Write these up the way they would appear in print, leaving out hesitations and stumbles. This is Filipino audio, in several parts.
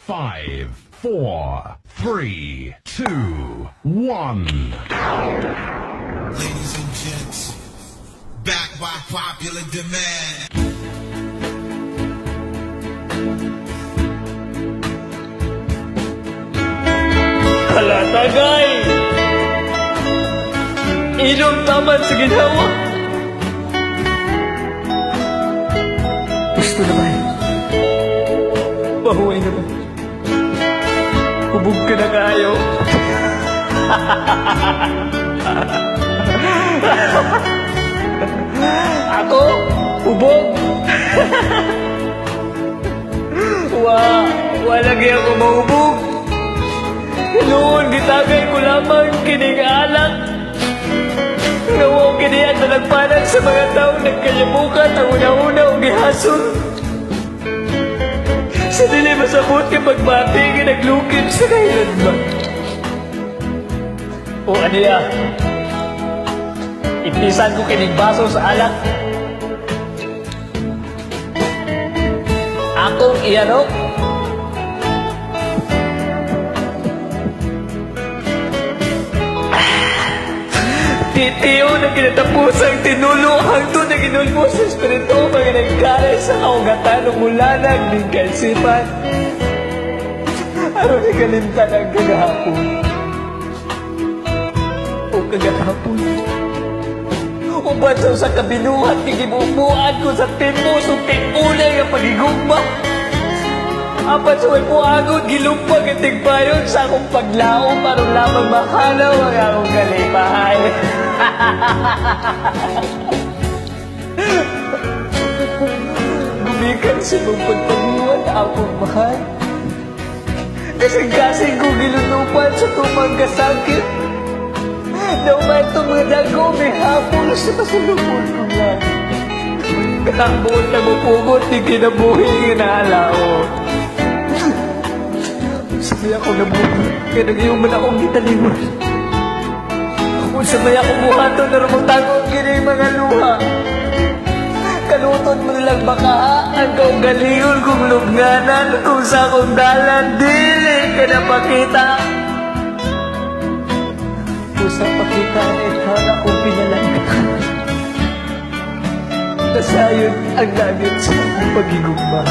5, 4, 3, 2, 1. Ladies and gents, back by popular demand. Hala, tagay! Inom taman sa ginawa. Gusto naman. Mahuway naman. Hubog ka na kayo. Ako? Hubog? Walagi ako mahubog. Noon, gitagay ko lamang kinigaalang. Nawang kiniyan na nagpanag sa mga taong nagkalimukan ang una-una o gihason. Sa dili masabot ka pagbati, naglukid sa kailanman. O aniya, ipisan ko kinigbaso sa alak. Akong iyanok. Titiyo na kinatapusang tinulo hangtod na ginulmo sa espiritu mga nagkaray sa kaugatan ng mulanag ng kalsipan. Ano ni kalimtan ang kagahapon? O kagahapon? Uban sa kabinuhat kikibubuan ko sa timbo so tinulay ang pagigugma. Apat sa po agod, gilumpag at tigpayon sa akong paglao para lamang mahalaw ang akong kalipahan. Gumikan sa mong pagpaniwan akong mahal. Kasing-kasing ko gilunupan sa tumang kasakit. Nauman itong mga dago, may hapon sa pasalubon ko lang. Kahapon na mapugot, di kinabuhi inaalao. Sabay ako nabuhay, kaya nagyuman akong gitaliwan. Kung sabay ako buhato na rumutangong kini mga luha. Kaluton mo nilang baka ang kaugaliyon kong lubnganan kung sa akong dalan, dili ka na pakita. Kung sa pakita ay kala kong pinalangga. Nasayon ang langit sa akong pagigugma.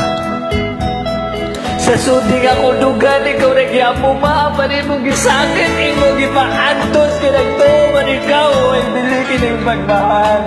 Sa suding ako dugan, ikaw nagyamo maapanin mong gisakit, imo gipaantos ka nagtuman ikaw, ay bilikin ang magmahal.